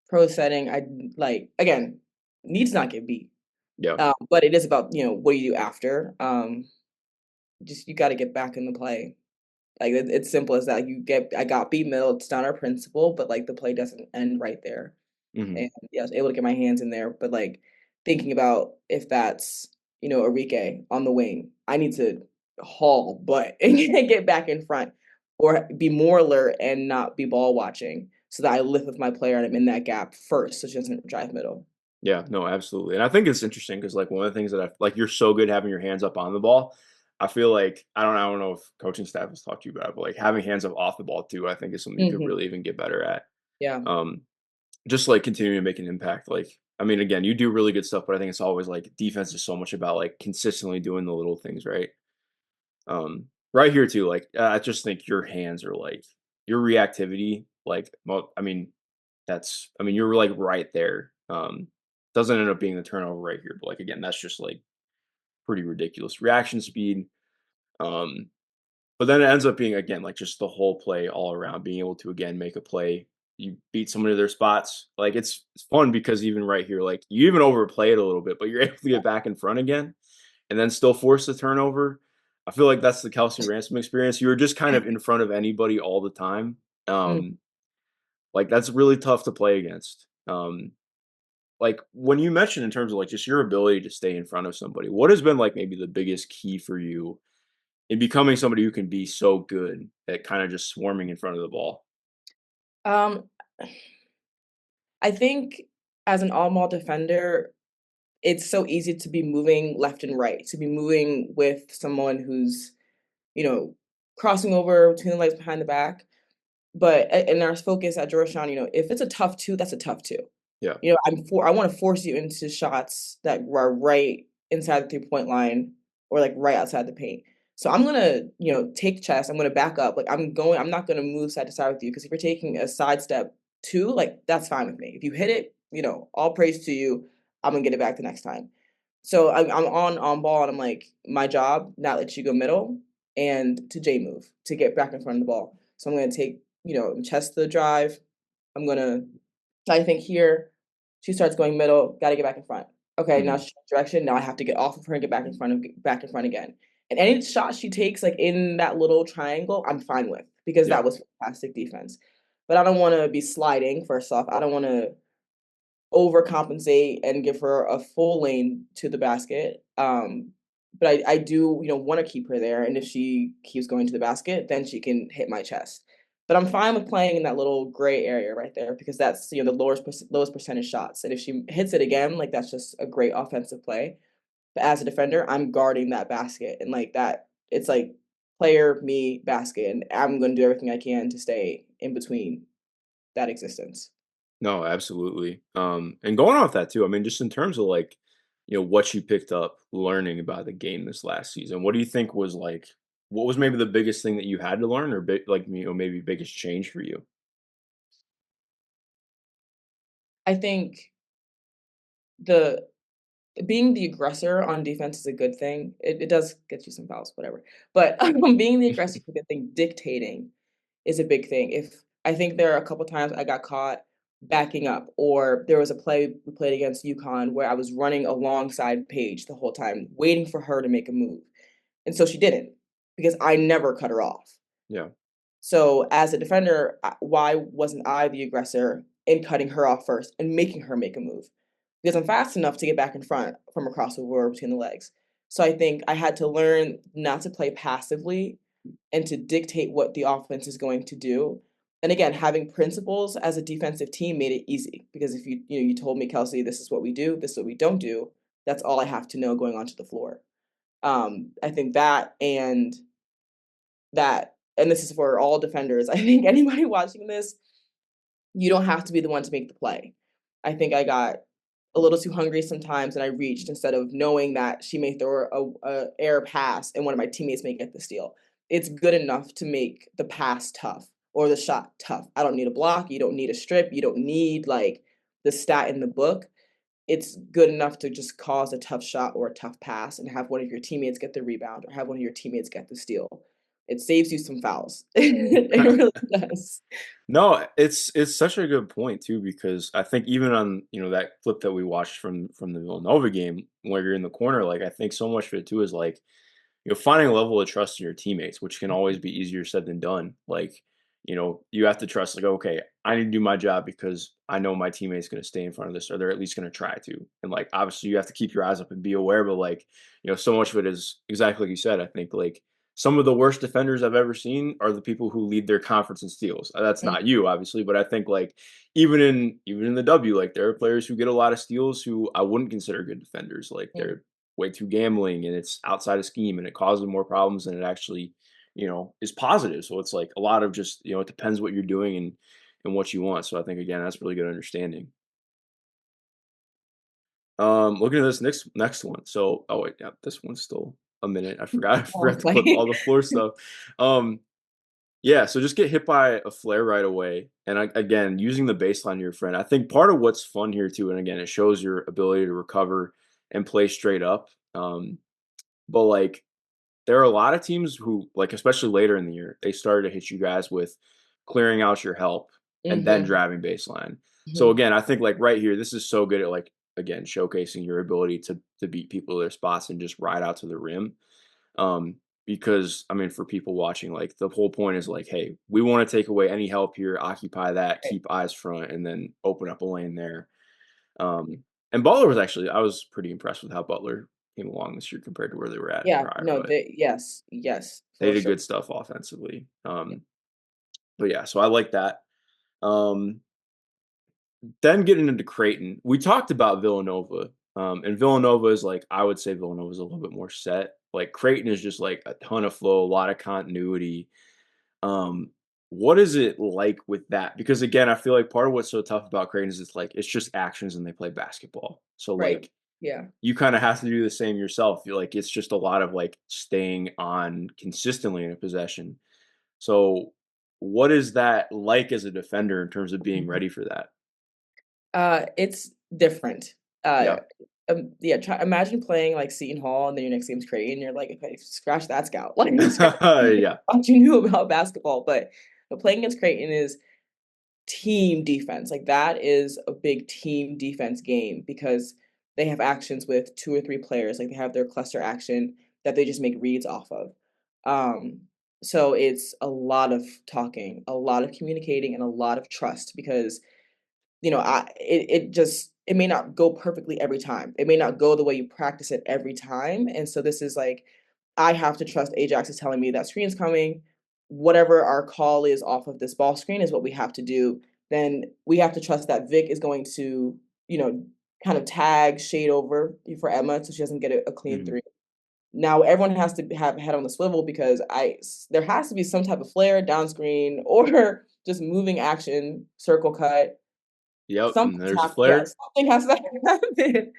pro setting, I like again, need to not get beat. Yeah. But it is about, what do you do after? Just you gotta get back in the play. Like, it's simple as that. I got beat middle, it's not our principle, but, like, the play doesn't end right there. Mhm. And, yeah, I was able to get my hands in there, but, like, thinking about if that's, Enrique on the wing, I need to haul butt and get back in front or be more alert and not be ball watching so that I lift with my player and I'm in that gap first so she doesn't drive middle. Yeah, no, absolutely. And I think it's interesting because like one of the things that like you're so good having your hands up on the ball. I feel like I don't know if coaching staff has talked to you about it, but like having hands up off the ball too, I think is something you could Mhm. really even get better at. Yeah, Um, just like continuing to make an impact. Like, I mean, again, you do really good stuff, but I think it's always like defense is so much about like consistently doing the little things, right? Right here too, like I just think your hands are like your reactivity, like I mean, I mean, you're like right there. Doesn't end up being the turnover right here, but like again, that's just like pretty ridiculous reaction speed. Um, but then it ends up being again like just the whole play all around, being able to again make a play. You beat somebody to their spots. Like it's fun because even right here, like you even overplay it a little bit, but you're able to get back in front again and then still force the turnover. I feel like that's the Kelsey Ransom experience. You were just kind of in front of anybody all the time. mm. Like that's really tough to play against. Like when you mentioned in terms of like just your ability to stay in front of somebody, what has been like maybe the biggest key for you in becoming somebody who can be so good at kind of just swarming in front of the ball? Um, I think as an all-mall defender, it's so easy to be moving left and right, to be moving with someone who's, you know, crossing over between the legs behind the back. But in our focus at Georgetown, if it's a tough two, that's a tough two. Yeah. I want to force you into shots that are right inside the 3-point line or like right outside the paint. So I'm gonna, take chest. I'm gonna back up. Like I'm not gonna move side to side with you because if you're taking a sidestep two, like that's fine with me. If you hit it, all praise to you. I'm gonna get it back the next time. So I'm on ball and I'm like, my job, not let you go middle and to J move to get back in front of the ball. So I'm gonna take, chest the drive. I'm gonna I think here she starts going middle, gotta get back in front. Okay, now Mhm. she's direction. Now I have to get off of her and get back in front again. And any shot she takes like in that little triangle, I'm fine with. because Yeah. that was fantastic defense. But I don't want to be sliding, first off. I don't want to overcompensate and give her a full lane to the basket. But I do, want to keep her there. And if she keeps going to the basket, then she can hit my chest. But I'm fine with playing in that little gray area right there because that's the lowest percentage shots. And if she hits it again, like that's just a great offensive play. But as a defender, I'm guarding that basket and like that. It's like player me basket, and I'm going to do everything I can to stay in between that existence. No, absolutely. And going off that too, I mean, just in terms of like, what you picked up learning about the game this last season, what do you think was like, what was maybe the biggest thing that you had to learn or like, maybe biggest change for you? I think the being the aggressor on defense is a good thing. It does get you some fouls, whatever. But being the aggressor is a good thing. Dictating is a big thing. If I think there are a couple times I got caught backing up, or there was a play we played against UConn where I was running alongside Paige the whole time, waiting for her to make a move. And so she didn't because I never cut her off. Yeah. So as a defender, why wasn't I the aggressor in cutting her off first and making her make a move? Because I'm fast enough to get back in front from a crossover between the legs. So I think I had to learn not to play passively and to dictate what the offense is going to do. And again, having principles as a defensive team made it easy because if you told me, Kelsey, this is what we do, this is what we don't do, that's all I have to know going onto the floor. I think and this is for all defenders. I think anybody watching this, you don't have to be the one to make the play. I think I got a little too hungry sometimes and I reached instead of knowing that she may throw a air pass and one of my teammates may get the steal. It's good enough to make the pass tough or the shot tough. I don't need a block. You don't need a strip. You don't need like the stat in the book. It's good enough to just cause a tough shot or a tough pass and have one of your teammates get the rebound or have one of your teammates get the steal. It saves you some fouls. It really does. No, it's such a good point too because I think even on that clip that we watched from the Villanova game where you're in the corner, like I think so much of it too is like finding a level of trust in your teammates, which can always be easier said than done. Like, you have to trust, like, okay, I need to do my job because I know my teammate's going to stay in front of this, or they're at least going to try to. And like, obviously, you have to keep your eyes up and be aware. But like, so much of it is exactly like you said. I think like some of the worst defenders I've ever seen are the people who lead their conference in steals. That's Mhm, not you, obviously, but I think like even in the W, like there are players who get a lot of steals who I wouldn't consider good defenders. Like mhm. they're way too gambling and it's outside of scheme and it causes more problems than it actually, is positive. So it's like a lot of just, it depends what you're doing and what you want. So I think again, that's really good understanding. Looking at this next one. So oh wait, yeah, this one's still a minute. I forgot I Long forgot to put play. all the floor stuff. Um yeah, so just get hit by a flare right away. And again, using the baseline to your friend. I think part of what's fun here too, and again, it shows your ability to recover and play straight up. But like there are a lot of teams who, like, especially later in the year, they started to hit you guys with clearing out your help and then Mhm, driving baseline. So mhm. again, I think like right here, this is so good at like again showcasing your ability to beat people to their spots and just ride out to the rim. Um, because I mean, for people watching, like the whole point is like, hey, we want to take away any help here, occupy that, Right. keep eyes front, and then open up a lane there. And Butler was actually, I was pretty impressed with how Butler came along this year compared to where they were at Yeah, prior, no, but they yes, yes, they for did sure. good stuff offensively. Yeah. But yeah, so I like that. Um, then getting into Creighton, we talked about Villanova. And Villanova is like, I would say Villanova is a little bit more set. Like Creighton is just like a ton of flow, a lot of continuity. Um, what is it like with that? Because again, I feel like part of what's so tough about Creighton is it's like it's just actions and they play basketball. So Right. like Yeah. you kind of have to do the same yourself. You're like it's just a lot of like staying on consistently in a possession. So what is that like as a defender in terms of being Mhm. ready for that? It's different. Uh, Yeah. yeah, imagine playing, like, Seton Hall and then your next game's Creighton, you're like, "Okay, scratch that scout." Like, scratch Yeah. thought you knew about basketball, but playing against Creighton is team defense. Like, that is a big team defense game because they have actions with 2 or 3 players, like, they have their cluster action that they just make reads off of. Um, So it's a lot of talking, a lot of communicating, and a lot of trust because it may not go perfectly every time. It may not go the way you practice it every time. And so this is like, I have to trust Ajax is telling me that screen's coming. Whatever our call is off of this ball screen is what we have to do. Then we have to trust that Vic is going to, you know, kind of tag shade over for Emma so she doesn't get a clean Mhm. three. Now everyone has to have head on the swivel because there has to be some type of flare down screen or just moving action, circle cut. Yep, and Something's there's a hap yeah, flare. something has to happen.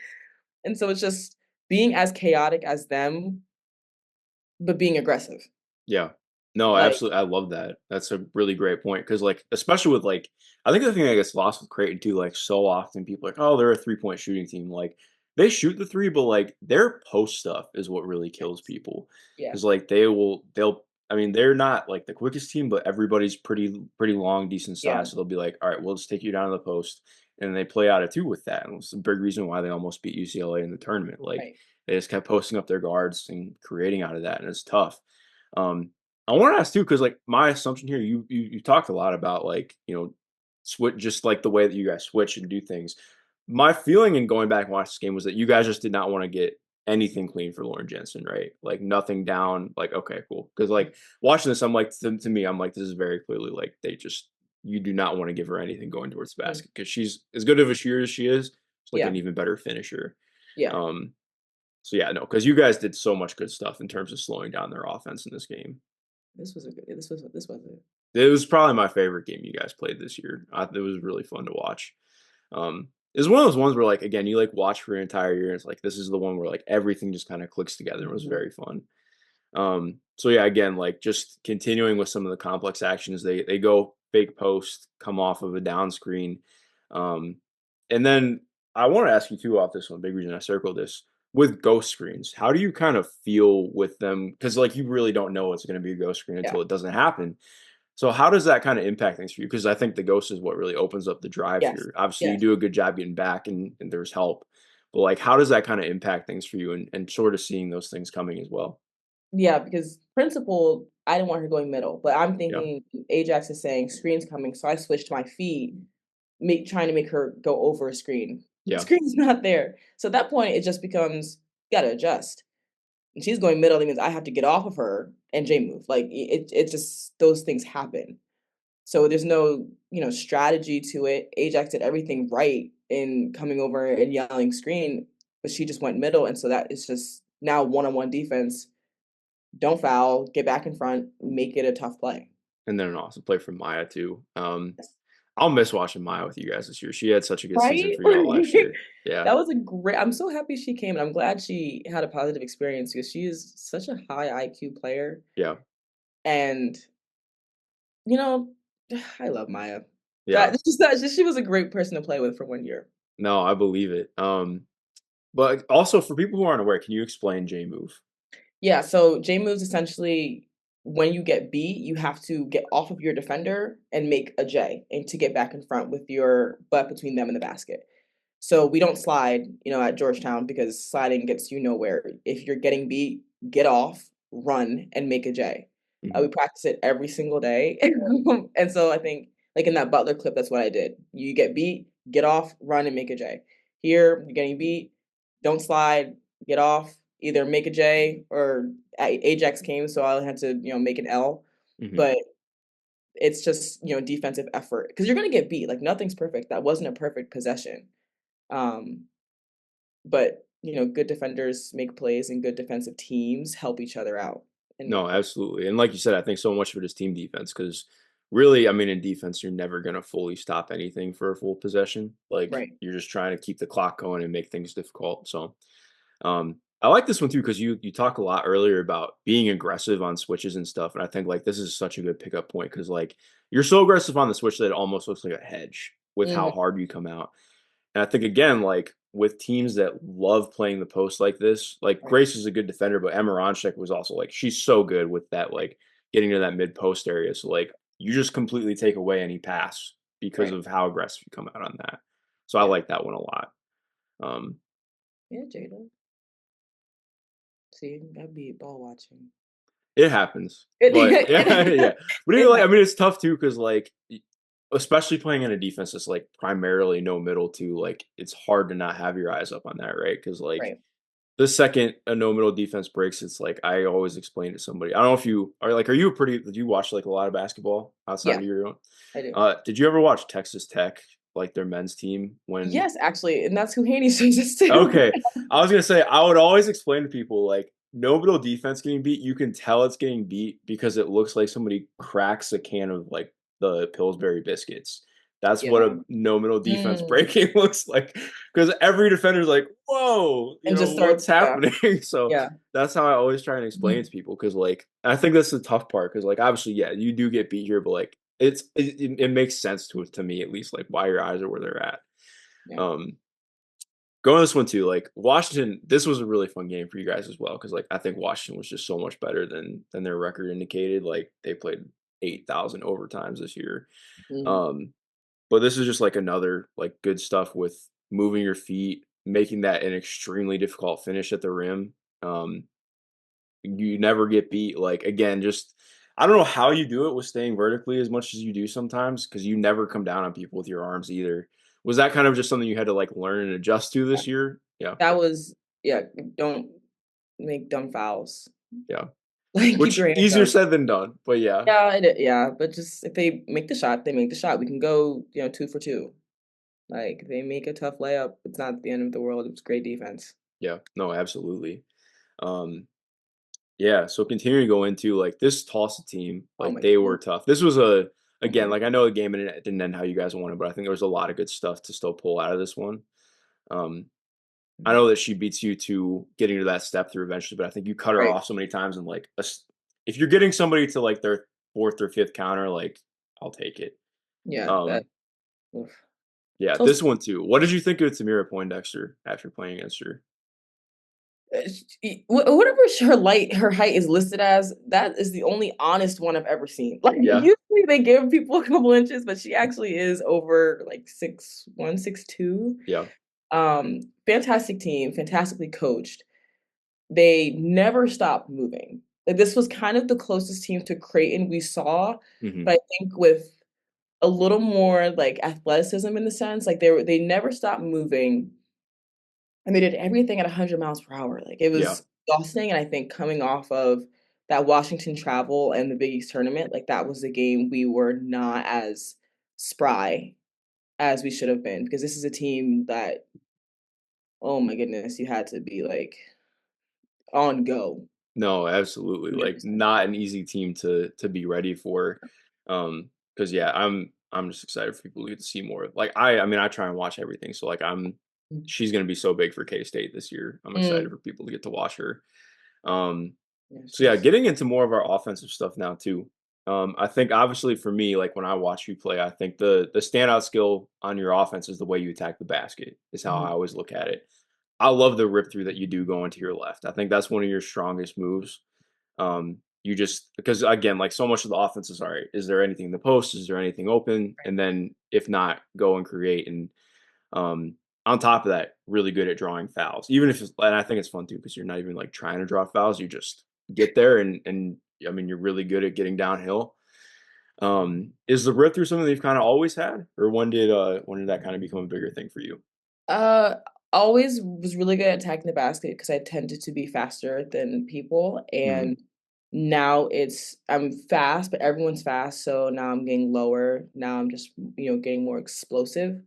And so it's just being as chaotic as them, but being aggressive. Yeah. No, Like, absolutely. I love that. That's a really great point because, like, especially with like, I think the thing that gets lost with Creighton too, like, so often people are like, oh, they're a 3-point shooting team. Like, they shoot the three, but like their post stuff is what really kills yes. people. Yeah, Because like they'll. I mean, they're not like the quickest team, but everybody's pretty long, decent yeah, size. So they'll be like, all right, we'll just take you down to the post, and they play out of two with that. And it's a big reason why they almost beat UCLA in the tournament. Like, right. they just kept posting up their guards and creating out of that, and it's tough. Um, I want to ask too, because like my assumption here, you talked a lot about like switch just like the way that you guys switch and do things. My feeling in going back and watch this game was that you guys just did not want to get anything clean for Lauren Jensen, right? Like nothing down. Like okay, cool. Because Mm, like watching this, I'm like to me, I'm like this is very clearly like they just you do not want to give her anything going towards the mm, basket because she's as good of a shooter as she is. She's like yeah, an even better finisher. yeah. Um, so yeah, no, because you guys did so much good stuff in terms of slowing down their offense in this game. This was a It was probably my favorite game you guys played this year. It was really fun to watch. It's one of those ones where, like, again, you like watch for an entire year. And it's like this is the one where like everything just kind of clicks together. It was mhm, very fun. So yeah, again, like just continuing with some of the complex actions, they go fake post, come off of a down screen, um, and then I want to ask you too off this one. Big reason I circled this with ghost screens. How do you kind of feel with them? Because like you really don't know it's going to be a ghost screen yeah, until it doesn't happen. So how does that kind of impact things for you? Because I think the ghost is what really opens up the drive yes, here. Obviously, you yes. do a good job getting back, and there's help. But like, how does that kind of impact things for you, and sort of seeing those things coming as well? Yeah, because principal, I didn't want her going middle, but I'm Yeah, thinking Ajax is saying screen's coming, so I switched my feet, trying to make her go over a screen. The yeah, screen's not there. So at that point, it just becomes, you gotta adjust. And she's going middle, that means I have to get off of her and J move. Like it just those things happen. So there's no, strategy to it. Ajax did everything right in coming over and yelling screen, but she just went middle. And so that is just now one-on-one defense. Don't foul, get back in front, make it a tough play. and then an awesome play from Maya too. Yes. I'll miss watching Maya with you guys this year. She had such a good season Right? for y'all last year. Yeah, That was a great I'm so happy she came, and I'm glad she had a positive experience because she is such a high IQ player, yeah, and, you know, I love Maya. yeah. She was a great person to play with for 1 year. No, I believe it. But also for people who aren't aware, can you explain J move? Yeah, so J moves essentially when you get beat, you have to get off of your defender and make a J and to get back in front with your butt between them and the basket. So we don't slide, at Georgetown because sliding gets you nowhere. If you're getting beat, get off, run, and make a J. We Mhm. practice it every single day. And so I think, like in that Butler clip, that's what I did. You get beat, get off, run, and make a J. Here, you're getting beat, don't slide, get off, either make a J or Ajax came, so I had to, make an L. Mhm. But it's just, defensive effort because you're going to get beat. Like nothing's perfect. That wasn't a perfect possession. Um, but, good defenders make plays and good defensive teams help each other out. And No, absolutely. And like you said, I think so much of it is team defense because really, I mean, in defense, you're never going to fully stop anything for a full possession. Like right, you're just trying to keep the clock going and make things difficult. So, I like this one too because you talk a lot earlier about being aggressive on switches and stuff, and I think like this is such a good pickup point because like you're so aggressive on the switch that it almost looks like a hedge with how mhm, hard you come out. And I think again, like with teams that love playing the post like this, like right, Grace is a good defender, but Emma Ronchek was also like she's so good with that, like getting to that mid post area. So like you just completely take away any pass because right, of how aggressive you come out on that. So I yeah, like that one a lot. Um, yeah, Jada. See, that be ball watching. It happens, It but yeah, yeah. it But even it like, I happens. mean, it's tough too because like, especially playing in a defense that's like primarily no middle too. Like, it's hard to not have your eyes up on that, right? Because like Right. the second a no middle defense breaks, it's like I always explain to somebody. I don't know if you are like, are you a pretty? Do you watch like a lot of basketball outside Yeah, of your own? I do. Did you ever watch Texas Tech, like their men's team when Yes, actually, and that's who Haney's chooses to. okay. I was gonna say I would always explain to people like no middle defense getting beat, you can tell it's getting beat because it looks like somebody cracks a can of like the Pillsbury biscuits. That's what Yeah. a no middle defense Mm, breaking looks like. Because every defender's like, whoa, and just what's starts yeah, happening? So yeah. that's how I always try and explain it Mhm. to people. Cause like I think that's the tough part. Cause like obviously, yeah, you do get beat here, but like it makes sense to me at least, like why your eyes are where they're at. Yeah. Um Going to this one too, like Washington, this was a really fun game for you guys as well because like I think Washington was just so much better than their record indicated. Like they played 8,000 overtimes this year. Mhm. Um, but this is just like another like good stuff with moving your feet, making that an extremely difficult finish at the rim. Um, you never get beat. Like again, just I don't know how you do it with staying vertically as much as you do sometimes because you never come down on people with your arms either. Was that kind of just something you had to like learn and adjust to Yeah. this year? Yeah. That was yeah, don't make dumb fouls. Yeah. Like, keep Which your hands easier up. said than done, but yeah. Yeah, but just if they make the shot, they make the shot. We can go, 2 for 2. Like, if they make a tough layup, it's not the end of the world. It was great defense. Yeah. No, absolutely. Um, yeah, so continuing to go into, like, this Tulsa team, Oh like, my they were goodness. tough. This was a Oh my again, god. like, I know the game didn't end how you guys wanted, but I think there was a lot of good stuff to still pull out of this one. Um, I Mhm. know that she beats you to getting to that step through eventually, but I think you cut her Right. off so many times and, like, if you're getting somebody to, like, their 4th or 5th counter, like, I'll take it. Yeah, that Um, oof. yeah, Tulsa this one too. What did you think of Tamira Poindexter after playing against her? Whatever her height is listed as, that is the only honest one I've ever seen. Like, Yeah, usually they give people a couple inches, but she actually is over, like, 6'1", 6'2". yeah. Fantastic team, fantastically coached. They never stopped moving. Like, this was kind of the closest team to Creighton we saw, Mhm. but I think with a little more, like, athleticism in the sense, like, they never stopped moving, and they did everything at 100 miles per hour. Like, it Yeah. was exhausting, and I think coming off of that Washington travel and the Big East tournament, like, that was the game we were not as spry as we should have been because this is a team that, oh my goodness, you had to be, like, on go No, absolutely, like, 100%. not an easy team to be ready for, because yeah, I'm just excited for people to get to see more. Like, I mean, I try and watch everything, so, like, Mm. she's gonna be so big for K-State this year. I'm excited Mm. for people to get to watch her. Um, Yeah, so yeah, she's getting into more of our offensive stuff now too. I think obviously for me, like, when I watch you play, I think the standout skill on your offense is the way you attack the basket, is how I mhm, always look at it. I love the rip through that you do going to your left. I think that's one of your strongest moves. You just because again, like so much of the offense is all right. Is there anything in the post? Is there anything open? And then if not, go and create. And um, on top of that, really good at drawing fouls. Even if it's, and I think it's fun too because you're not even like trying to draw fouls. You just get there and I mean you're really good at getting downhill. Is the rip through something that you've kind of always had, or when did that kind of become a bigger thing for you? uh, always was really good at attacking the basket because I tended to be faster than people, Mhm. and now I'm fast, but everyone's fast, so now I'm getting lower. Now I'm just, getting more explosive.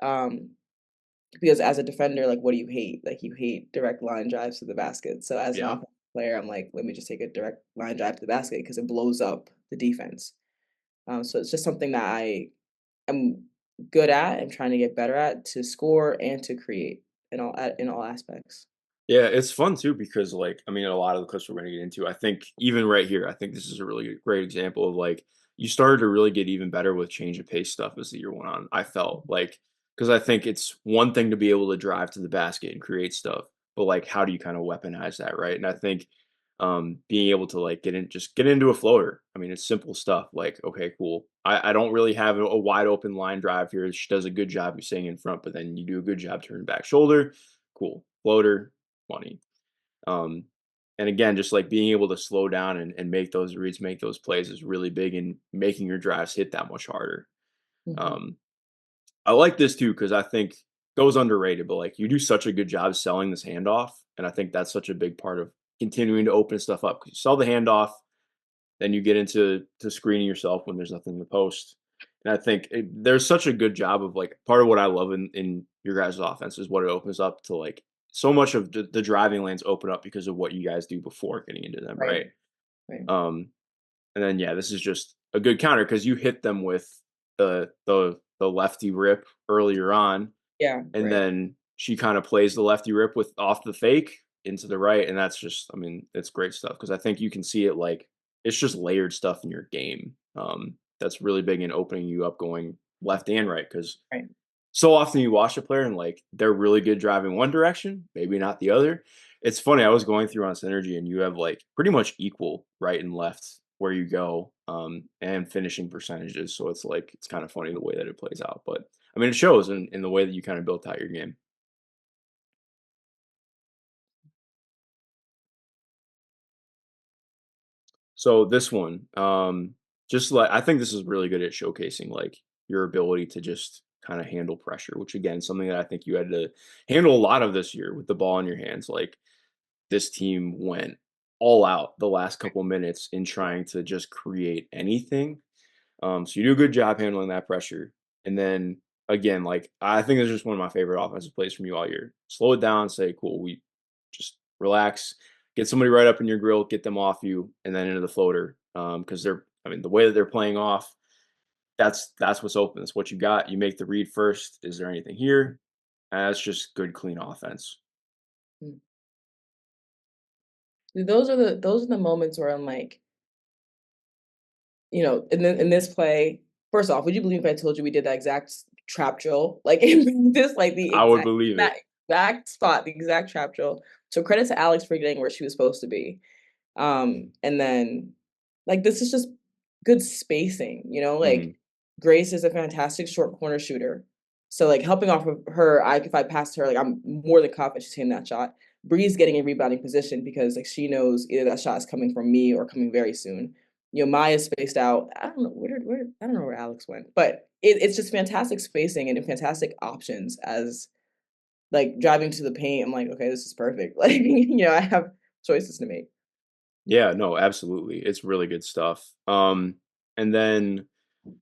Um, because as a defender, like, what do you hate? Like, you hate direct line drives to the basket. So as an Yeah. offensive player, I'm like, let me just take a direct line drive to the basket because it blows up the defense. So it's just something that I'm good at and trying to get better at to score and to create in all aspects. Yeah, it's fun too because like I mean a lot of the clips we're going to get into, I think even right here, I think this is a really great example of like you started to really get even better with change of pace stuff as the year went on. I felt like because I think it's one thing to be able to drive to the basket and create stuff, but like how do you kind of weaponize that, right? And I think being able to like get into a floater. I mean, it's simple stuff like okay, cool. I don't really have a wide open line drive here. She does a good job of staying in front, but then you do a good job turning back shoulder. Cool floater money. Um, And again, just like being able to slow down and make those reads, make those plays is really big in making your drives hit that much harder. Mhm. Um, I like this too because I think goes underrated, but like you do such a good job selling this handoff, and I think that's such a big part of continuing to open stuff up. 'Cause you sell the handoff, then you get into screening yourself when there's nothing in the post. And I think there's such a good job of like part of what I love in your guys' offense is what it opens up to like so much of the driving lanes open up because of what you guys do before getting into them, Right, right? right. Um, and then yeah, this is just a good counter because you hit them with the lefty rip earlier on, Yeah, and right, then she kind of plays the lefty rip with off the fake into the right, and that's just, I mean, it's great stuff because I think you can see it like it's just layered stuff in your game. That's really big in opening you up going left and right because right. so often you watch a player and like they're really good driving one direction, maybe not the other. It's funny. I was going through on Synergy, and you have like pretty much equal right and left where you go, and finishing percentages. So it's like it's kind of funny the way that it plays out. But I mean, it shows in the way that you kind of built out your game. So this one, just like I think this is really good at showcasing like your ability to just kind of handle pressure, which again, something that I think you had to handle a lot of this year with the ball in your hands. Like this team went all out the last couple minutes in trying to just create anything. So you do a good job handling that pressure. And then again, like I think this is just one of my favorite offensive plays from you all year. Slow it down, say, cool, we just relax, get somebody right up in your grill, get them off you, and then into the floater. Because they're, I mean, the way that they're playing off, that's what's open. That's what you got. You make the read first. Is there anything here? That's just good, clean offense. Mm. Those are the moments where I'm like, in this play, first off, would you believe if I told you we did that exact trap drill? Like in this, like the I would exact believe that it. exact spot, the exact trap drill. So credit to Alex for getting where she was supposed to be. And then like this is just good spacing, like Mhm. Grace is a fantastic short corner shooter. So like helping off of her, if I pass her, like I'm more than confident she's hitting that shot. Bree's getting a rebounding position because like she knows either that shot is coming from me or coming very soon. Maya's spaced out. I don't know I don't know where Alex went, but it's just fantastic spacing and fantastic options as like driving to the paint. I'm like, okay, this is perfect. Like, I have choices to make. Yeah, no, absolutely. It's really good stuff. And then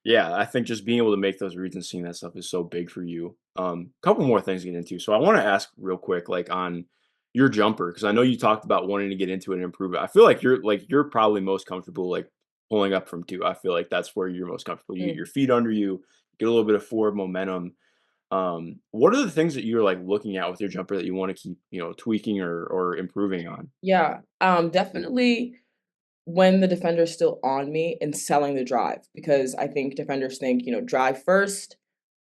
yeah, I think just being able to make those reads and seeing that stuff is so big for you. Couple more things to get into. So I want to ask real quick, like on your jumper, because I know you talked about wanting to get into it and improve it. I feel like you're probably most comfortable like pulling up from two. I feel like that's where you're most comfortable. You get Mm. your feet under you, get a little bit of forward momentum. What are the things that you're like looking at with your jumper that you want to keep, tweaking or improving on? Yeah, definitely when the defender's still on me and selling the drive because I think defenders think, drive first,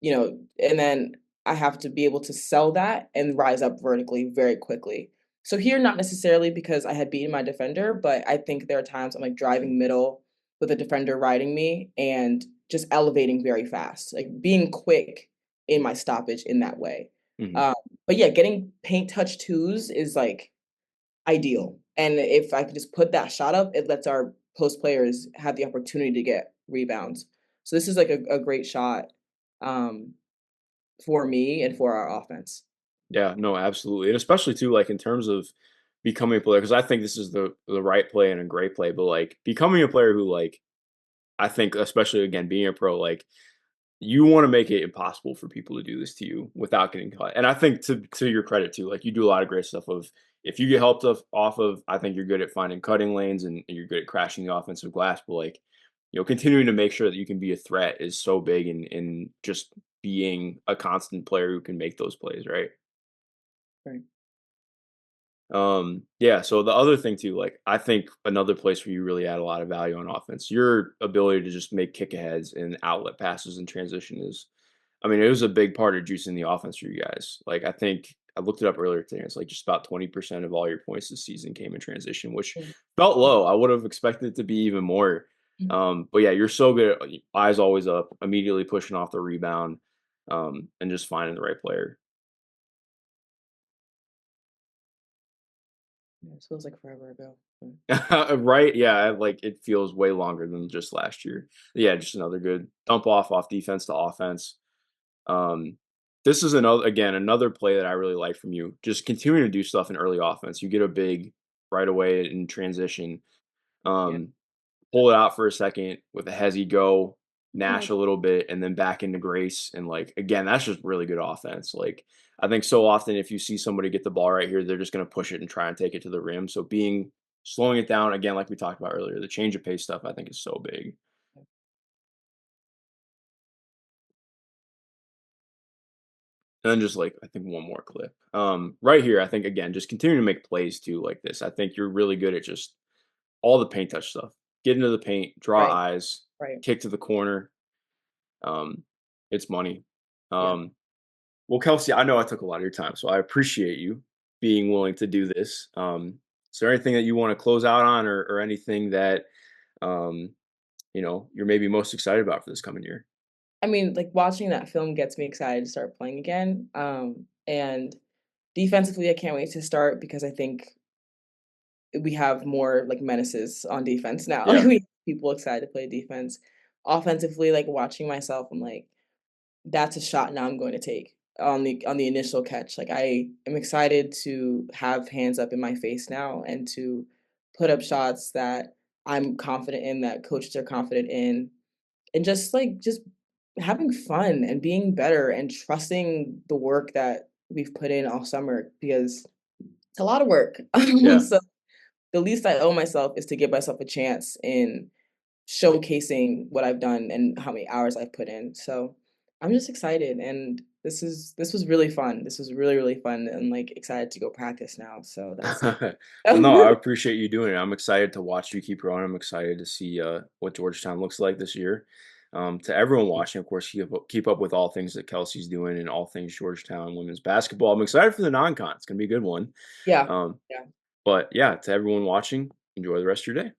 and then I have to be able to sell that and rise up vertically very quickly. So here, not necessarily because I had beaten my defender, but I think there are times I'm like driving middle with a defender riding me and just elevating very fast, like being quick in my stoppage in that way. Mhm. Um, but yeah, getting paint touch twos is like ideal. And if I could just put that shot up, it lets our post players have the opportunity to get rebounds. So this is like a great shot um, for me and for our offense. Yeah, no, absolutely, and especially too, like in terms of becoming a player, because I think this is the right play and a great play, but like becoming a player who like I think, especially again being a pro, like you want to make it impossible for people to do this to you without getting caught. And I think to your credit too, like you do a lot of great stuff. Of if you get helped off of, I think you're good at finding cutting lanes and you're good at crashing the offensive glass. But like continuing to make sure that you can be a threat is so big in just being a constant player who can make those plays, right? Right. Yeah, so the other thing too, like I think another place where you really add a lot of value on offense, your ability to just make kick aheads and outlet passes and transition is, I mean, it was a big part of juicing the offense for you guys. Like I think I looked it up earlier today. It's like just about 20% of all your points this season came in transition, which Mm, felt low. I would have expected it to be even more. mm. But yeah, you're so good at eyes always up, immediately pushing off the rebound, and just finding the right player. Yeah, it feels like forever ago. Mm. Right? Yeah, like, it feels way longer than just last year. Yeah, just another good dump off defense to offense. Um, this is another play that I really like from you. Just continuing to do stuff in early offense. You get a big right away in transition. Yeah. Um, pull it out for a second with a hezzy go, Yeah. Nash a little bit, and then back into Grace. And like again, that's just really good offense. Like I think so often if you see somebody get the ball right here, they're just gonna push it and try and take it to the rim. So being slowing it down again, like we talked about earlier, the change of pace stuff I think is so big. And then just like I think one more clip. Right here, I think again, just continue to make plays too like this. I think you're really good at just all the paint touch stuff. Get into the paint, draw Right. eyes, Right. kick to the corner. Um, it's money. Yeah. Um, well, Kelsey, I know I took a lot of your time, so I appreciate you being willing to do this. Is there anything that you want to close out on, or anything that um, you're maybe most excited about for this coming year? I mean, like, watching that film gets me excited to start playing again, and defensively, I can't wait to start because I think we have more, like, menaces on defense now. Like, Yeah. we have people excited to play defense. Offensively, like, watching myself, I'm like, "That's a shot now I'm going to take on the initial catch." Like, I am excited to have hands up in my face now and to put up shots that I'm confident in, that coaches are confident in, and just having fun and being better and trusting the work that we've put in all summer because it's a lot of work. Yeah. So the least I owe myself is to give myself a chance in showcasing what I've done and how many hours I've put in. So I'm just excited and this was really fun. This was really, really fun and like excited to go practice now. So that's it. Well, no, I appreciate you doing it. I'm excited to watch you keep growing. I'm excited to see what Georgetown looks like this year. To everyone watching, of course, keep up with all things that Kelsey's doing and all things Georgetown women's basketball. I'm excited for the non-con. It's gonna be a good one. Yeah. Um, Yeah. but yeah, to everyone watching, enjoy the rest of your day.